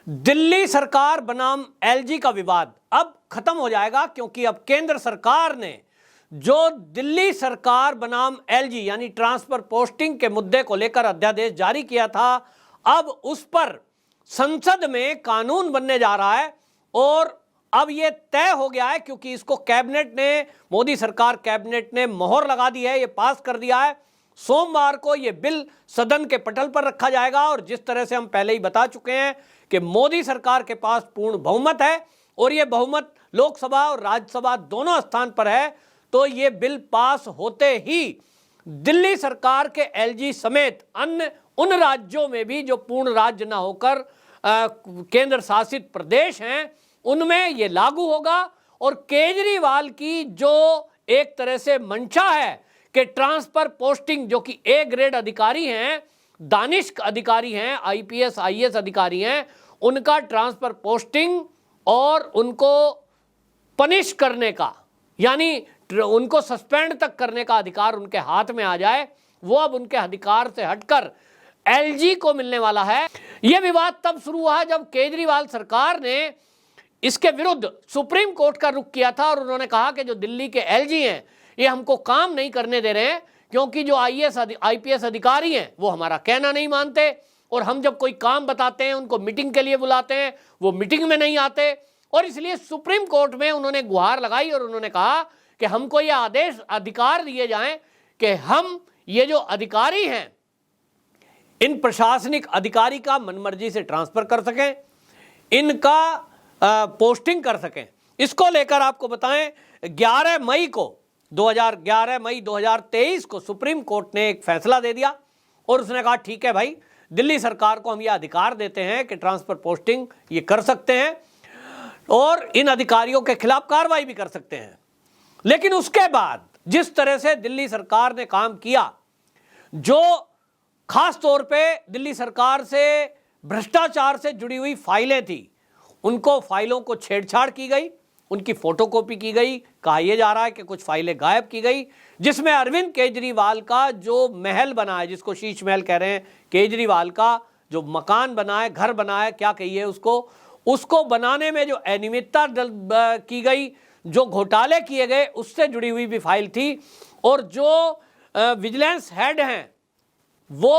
दिल्ली सरकार बनाम एलजी का विवाद अब खत्म हो जाएगा, क्योंकि अब केंद्र सरकार ने जो दिल्ली सरकार बनाम एलजी यानी ट्रांसफर पोस्टिंग के मुद्दे को लेकर अध्यादेश जारी किया था, अब उस पर संसद में कानून बनने जा रहा है। और अब यह तय हो गया है, क्योंकि इसको कैबिनेट ने, मोदी सरकार कैबिनेट ने मोहर लगा दी है, ये पास कर दिया है। सोमवार को यह बिल सदन के पटल पर रखा जाएगा। और जिस तरह से हम पहले ही बता चुके हैं कि मोदी सरकार के पास पूर्ण बहुमत है और यह बहुमत लोकसभा और राज्यसभा दोनों स्थान पर है, तो यह बिल पास होते ही दिल्ली सरकार के एलजी समेत अन्य उन राज्यों में भी जो पूर्ण राज्य न होकर केंद्र शासित प्रदेश हैं, उनमें यह लागू होगा। और केजरीवाल की जो एक तरह से मंशा है कि ट्रांसफर पोस्टिंग, जो कि ए ग्रेड अधिकारी हैं, दानिश अधिकारी हैं, आईपीएस आईएएस अधिकारी हैं, उनका ट्रांसफर पोस्टिंग और उनको पनिश करने का, यानी उनको सस्पेंड तक करने का अधिकार उनके हाथ में आ जाए, वो अब उनके अधिकार से हटकर एलजी को मिलने वाला है। यह विवाद तब शुरू हुआ जब केजरीवाल सरकार ने इसके विरुद्ध सुप्रीम कोर्ट का रुख किया था और उन्होंने कहा कि जो दिल्ली के एलजी हैं ये हमको काम नहीं करने दे रहे हैं, क्योंकि जो आईएएस आईपीएस अधिकारी हैं वो हमारा कहना नहीं मानते, और हम जब कोई काम बताते हैं उनको मीटिंग के लिए बुलाते हैं, वो मीटिंग में नहीं आते। और इसलिए सुप्रीम कोर्ट में उन्होंने गुहार लगाई और उन्होंने कहा कि हमको ये आदेश अधिकार दिए जाएं कि हम ये जो अधिकारी हैं, इन प्रशासनिक अधिकारी का मनमर्जी से ट्रांसफर कर सकें, इनका पोस्टिंग कर सकें। इसको लेकर आपको बताएं, 11 मई 2023 को सुप्रीम कोर्ट ने एक फैसला दे दिया और उसने कहा ठीक है भाई, दिल्ली सरकार को हम ये अधिकार देते हैं कि ट्रांसफर पोस्टिंग ये कर सकते हैं और इन अधिकारियों के खिलाफ कार्रवाई भी कर सकते हैं। लेकिन उसके बाद जिस तरह से दिल्ली सरकार ने काम किया, जो खास तौर पे दिल्ली सरकार से भ्रष्टाचार से जुड़ी हुई फाइलें थी, उनको फाइलों को छेड़छाड़ की गई, उनकी फोटोकॉपी की गई। कहा यह जा रहा है कि कुछ फाइलें गायब की गई, जिसमें अरविंद केजरीवाल का जो महल बना है, जिसको शीश महल कह रहे हैं, केजरीवाल का जो मकान बना है, घर बना है, क्या कहिए उसको बनाने में जो अनियमितता की गई, जो घोटाले किए गए, उससे जुड़ी हुई भी फाइल थी। और जो विजिलेंस हेड हैं वो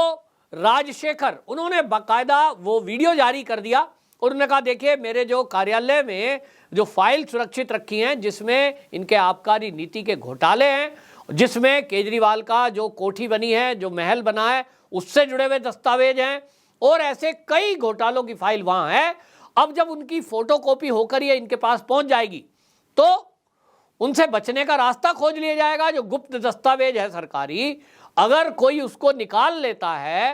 राजशेखर, उन्होंने बाकायदा वो वीडियो जारी कर दिया और उन्होंने कहा देखिए मेरे जो कार्यालय में जो फाइल सुरक्षित रखी हैं, जिसमें इनके आबकारी नीति के घोटाले हैं, जिसमें केजरीवाल का जो कोठी बनी है, जो महल बना है, उससे जुड़े हुए दस्तावेज हैं और ऐसे कई घोटालों की फाइल वहां है। अब जब उनकी फोटोकॉपी होकर ये इनके पास पहुंच जाएगी तो उनसे बचने का रास्ता खोज लिया जाएगा। जो गुप्त दस्तावेज है सरकारी, अगर कोई उसको निकाल लेता है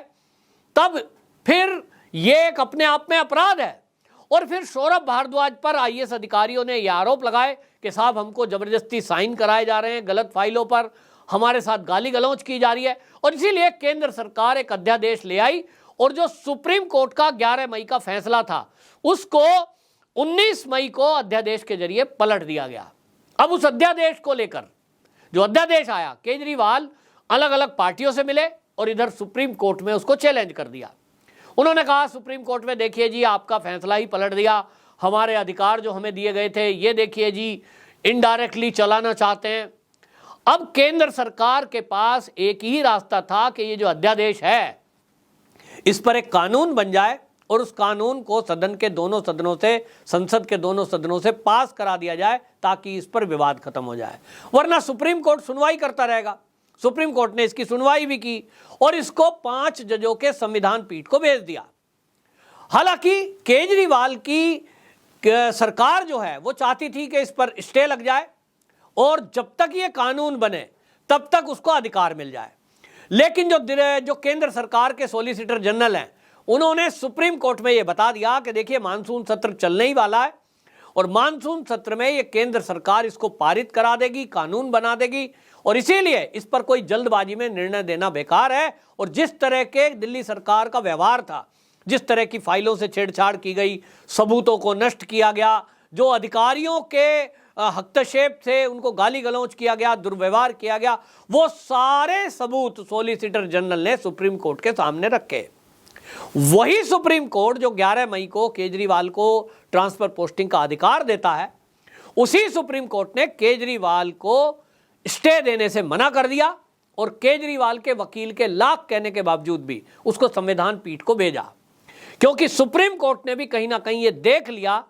तब फिर ये एक अपने आप में अपराध है। और फिर सौरभ भारद्वाज पर आईएएस अधिकारियों ने यह आरोप लगाए कि साहब हमको जबरदस्ती साइन कराए जा रहे हैं गलत फाइलों पर, हमारे साथ गाली गलौज की जा रही है। और इसीलिए केंद्र सरकार एक अध्यादेश ले आई और जो सुप्रीम कोर्ट का 11 मई का फैसला था, उसको 19 मई को अध्यादेश के जरिए पलट दिया गया। अब उस अध्यादेश को लेकर जो अध्यादेश आया, केजरीवाल अलग अलग पार्टियों से मिले और इधर सुप्रीम कोर्ट में उसको चैलेंज कर दिया। उन्होंने कहा सुप्रीम कोर्ट में देखिए जी, आपका फैसला ही पलट दिया, हमारे अधिकार जो हमें दिए गए थे ये देखिए जी, इनडायरेक्टली चलाना चाहते हैं। अब केंद्र सरकार के पास एक ही रास्ता था कि ये जो अध्यादेश है इस पर एक कानून बन जाए और उस कानून को सदन के दोनों सदनों से, संसद के दोनों सदनों से पास करा दिया जाए ताकि इस पर विवाद खत्म हो जाए, वरना सुप्रीम कोर्ट सुनवाई करता रहेगा। सुप्रीम कोर्ट ने इसकी सुनवाई भी की और इसको 5 जजों के संविधान पीठ को भेज दिया। हालांकि केजरीवाल की सरकार जो है वो चाहती थी कि इस पर स्टे लग जाए और जब तक ये कानून बने तब तक उसको अधिकार मिल जाए। लेकिन जो केंद्र सरकार के सॉलिसिटर जनरल हैं, उन्होंने सुप्रीम कोर्ट में ये बता दिया कि देखिए मानसून सत्र चलने ही वाला है और मानसून सत्र में ये केंद्र सरकार इसको पारित करा देगी, कानून बना देगी, और इसीलिए इस पर कोई जल्दबाजी में निर्णय देना बेकार है। और जिस तरह के दिल्ली सरकार का व्यवहार था, जिस तरह की फाइलों से छेड़छाड़ की गई, सबूतों को नष्ट किया गया, जो अधिकारियों के हस्तक्षेप से उनको गाली गलौज किया गया, दुर्व्यवहार किया गया, वो सारे सबूत सॉलिसिटर जनरल ने सुप्रीम कोर्ट के सामने रखे। वही सुप्रीम कोर्ट जो 11 मई को केजरीवाल को ट्रांसफर पोस्टिंग का अधिकार देता है, उसी सुप्रीम कोर्ट ने केजरीवाल को स्टे देने से मना कर दिया और केजरीवाल के वकील के लाख कहने के बावजूद भी उसको संविधान पीठ को भेजा, क्योंकि सुप्रीम कोर्ट ने भी कहीं ना कहीं यह देख लिया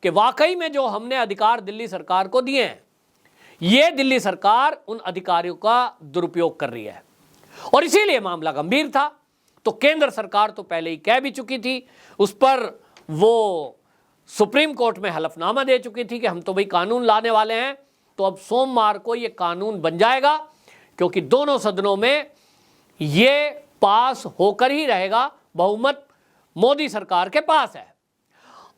कि वाकई में जो हमने अधिकार दिल्ली सरकार को दिए हैं, यह दिल्ली सरकार उन अधिकारियों का दुरुपयोग कर रही है और इसीलिए मामला गंभीर था। तो केंद्र सरकार तो पहले ही कह भी चुकी थी, उस पर वो सुप्रीम कोर्ट में हलफनामा दे चुकी थी कि हम तो भाई कानून लाने वाले हैं। तो अब सोमवार को ये कानून बन जाएगा, क्योंकि दोनों सदनों में ये पास होकर ही रहेगा, बहुमत मोदी सरकार के पास है।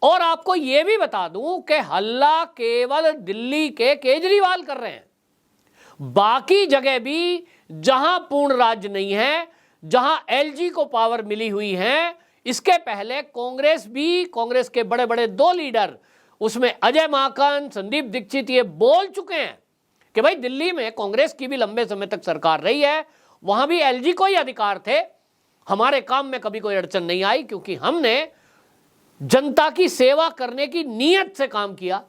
और आपको ये भी बता दूं कि हल्ला केवल दिल्ली के केजरीवाल कर रहे हैं, बाकी जगह भी जहां पूर्ण राज्य नहीं है, जहां एलजी को पावर मिली हुई है, इसके पहले कांग्रेस के बड़े बड़े 2 लीडर, उसमें अजय माकन, संदीप दीक्षित, ये बोल चुके हैं कि भाई दिल्ली में कांग्रेस की भी लंबे समय तक सरकार रही है, वहां भी एलजी को ही अधिकार थे, हमारे काम में कभी कोई अड़चन नहीं आई, क्योंकि हमने जनता की सेवा करने की नीयत से काम किया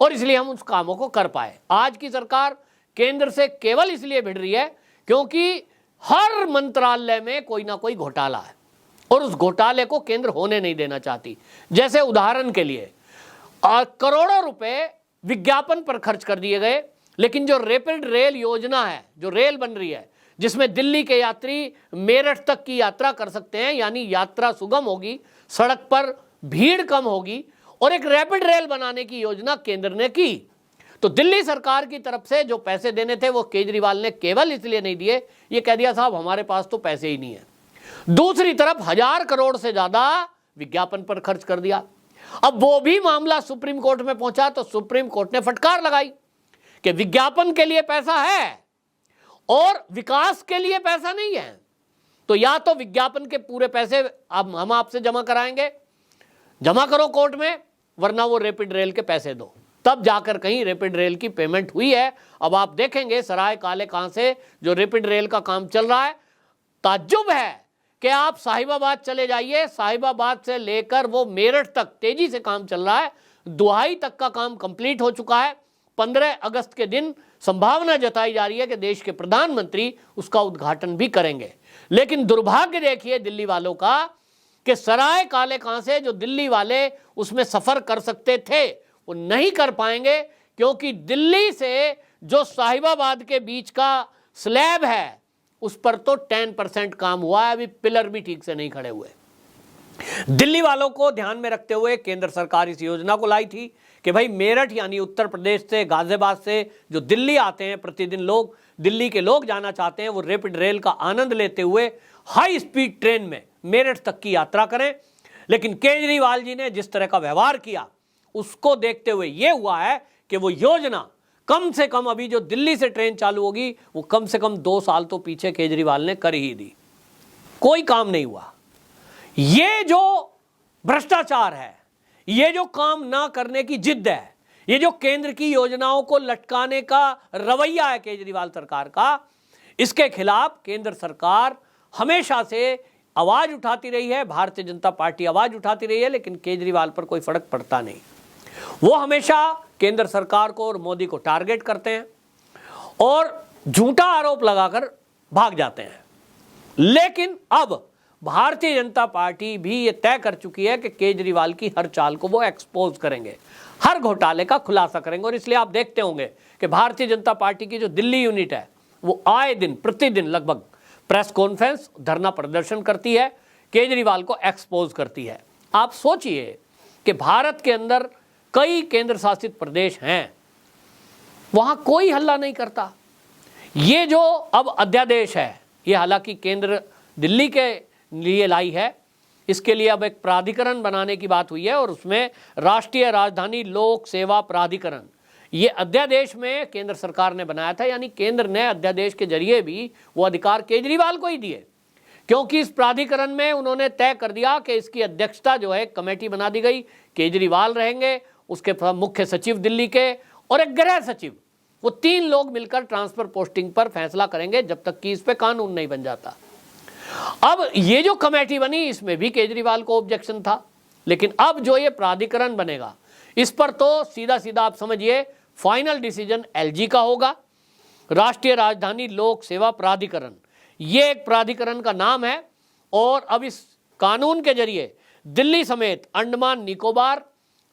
और इसलिए हम उस कामों को कर पाए। आज की सरकार केंद्र से केवल इसलिए भिड़ रही है क्योंकि हर मंत्रालय में कोई ना कोई घोटाला है और उस घोटाले को केंद्र होने नहीं देना चाहती। जैसे उदाहरण के लिए करोड़ों रुपए विज्ञापन पर खर्च कर दिए गए, लेकिन जो रैपिड रेल योजना है, जो रेल बन रही है, जिसमें दिल्ली के यात्री मेरठ तक की यात्रा कर सकते हैं, यानी यात्रा सुगम होगी, सड़क पर भीड़ कम होगी, और एक रैपिड रेल बनाने की योजना केंद्र ने की। तो दिल्ली सरकार की तरफ से जो पैसे देने थे वो केजरीवाल ने केवल इसलिए नहीं दिए, ये कह दिया साहब हमारे पास तो पैसे ही नहीं है। दूसरी तरफ 1000 करोड़ से ज्यादा विज्ञापन पर खर्च कर दिया। अब वो भी मामला सुप्रीम कोर्ट में पहुंचा तो सुप्रीम कोर्ट ने फटकार लगाई कि विज्ञापन के लिए पैसा है और विकास के लिए पैसा नहीं है, तो या तो विज्ञापन के पूरे पैसे अब हम आपसे जमा कराएंगे, जमा करो कोर्ट में, वरना वो रैपिड रेल के पैसे दो। तब जाकर कहीं रैपिड रेल की पेमेंट हुई है। अब आप देखेंगे सराय काले कहां से जो रैपिड रेल का काम चल रहा है, ताज्जुब है कि आप साहिबाबाद चले जाइए, साहिबाबाद से लेकर वो मेरठ तक तेजी से काम चल रहा है, दुहाई तक का काम कंप्लीट हो चुका है। 15 अगस्त के दिन संभावना जताई जा रही है कि देश के प्रधानमंत्री उसका उद्घाटन भी करेंगे। लेकिन दुर्भाग्य देखिए दिल्ली वालों का कि सराय काले कहां से जो दिल्ली वाले उसमें सफर कर सकते थे वो नहीं कर पाएंगे, क्योंकि दिल्ली से जो साहिबाबाद के बीच का स्लैब है उस पर तो 10% काम हुआ है, अभी पिलर भी ठीक से नहीं खड़े हुए। दिल्ली वालों को ध्यान में रखते हुए केंद्र सरकार इस योजना को लाई थी कि भाई मेरठ यानी उत्तर प्रदेश से, गाजियाबाद से जो दिल्ली आते हैं प्रतिदिन लोग, दिल्ली के लोग जाना चाहते हैं, वो रैपिड रेल का आनंद लेते हुए हाई स्पीड ट्रेन में मेरठ तक की यात्रा करें। लेकिन केजरीवाल जी ने जिस तरह का व्यवहार किया उसको देखते हुए यह हुआ है कि वो योजना कम से कम अभी जो दिल्ली से ट्रेन चालू होगी वो कम से कम 2 साल तो पीछे केजरीवाल ने कर ही दी, कोई काम नहीं हुआ। ये जो भ्रष्टाचार है, ये जो काम ना करने की जिद है, ये जो केंद्र की योजनाओं को लटकाने का रवैया है केजरीवाल सरकार का, इसके खिलाफ केंद्र सरकार हमेशा से आवाज उठाती रही है, भारतीय जनता पार्टी आवाज उठाती रही है, लेकिन केजरीवाल पर कोई फर्क पड़ता नहीं। वो हमेशा केंद्र सरकार को और मोदी को टारगेट करते हैं और झूठा आरोप लगाकर भाग जाते हैं। लेकिन अब भारतीय जनता पार्टी भी ये तय कर चुकी है कि केजरीवाल की हर चाल को वो एक्सपोज करेंगे, हर घोटाले का खुलासा करेंगे। और इसलिए आप देखते होंगे कि भारतीय जनता पार्टी की जो दिल्ली यूनिट है वो आए दिन प्रतिदिन लगभग प्रेस कॉन्फ्रेंस, धरना प्रदर्शन करती है, केजरीवाल को एक्सपोज करती है। आप सोचिए कि भारत के अंदर कई केंद्र शासित प्रदेश हैं, वहां कोई हल्ला नहीं करता। ये जो अब अध्यादेश है, ये हालांकि केंद्र दिल्ली के लिए लाई है, इसके लिए अब एक प्राधिकरण बनाने की बात हुई है और उसमें राष्ट्रीय राजधानी लोक सेवा प्राधिकरण, ये अध्यादेश में केंद्र सरकार ने बनाया था, यानी केंद्र ने अध्यादेश के जरिए भी वो अधिकार केजरीवाल को ही दिए, क्योंकि इस प्राधिकरण में उन्होंने तय कर दिया कि इसकी अध्यक्षता जो है कमेटी बना दी गई, केजरीवाल रहेंगे, उसके मुख्य सचिव दिल्ली के और एक गृह सचिव, वो 3 लोग मिलकर ट्रांसफर पोस्टिंग पर फैसला करेंगे जब तक कि इस पे कानून नहीं बन जाता। अब ये जो कमेटी बनी इसमें भी केजरीवाल को ऑब्जेक्शन था, लेकिन अब जो ये प्राधिकरण बनेगा इस पर तो सीधा सीधा आप समझिए फाइनल डिसीजन एलजी का होगा। राष्ट्रीय राजधानी लोक सेवा प्राधिकरण, ये एक प्राधिकरण का नाम है। और अब इस कानून के जरिए दिल्ली समेत अंडमान निकोबार,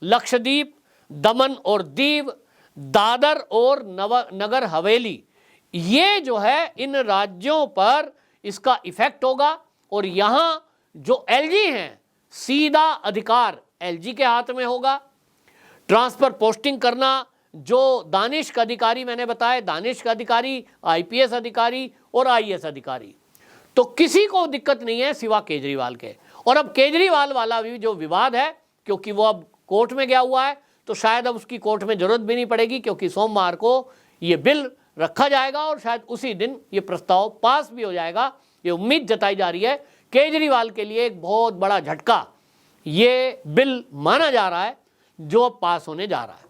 लक्षद्वीप, दमन और दीव, दादर और नगर हवेली, ये जो है इन राज्यों पर इसका इफेक्ट होगा। और यहां जो एलजी हैं सीधा अधिकार एलजी के हाथ में होगा। ट्रांसफर पोस्टिंग करना, जो दानिश का अधिकारी मैंने बताया, दानिश का अधिकारी, आईपीएस अधिकारी और आईएएस अधिकारी, तो किसी को दिक्कत नहीं है सिवा केजरीवाल के। और अब केजरीवाल वाला भी जो विवाद है, क्योंकि वो अब कोर्ट में गया हुआ है, तो शायद अब उसकी कोर्ट में जरूरत भी नहीं पड़ेगी, क्योंकि सोमवार को ये बिल रखा जाएगा और शायद उसी दिन ये प्रस्ताव पास भी हो जाएगा। ये उम्मीद जताई जा रही है। केजरीवाल के लिए एक बहुत बड़ा झटका ये बिल माना जा रहा है जो अब पास होने जा रहा है।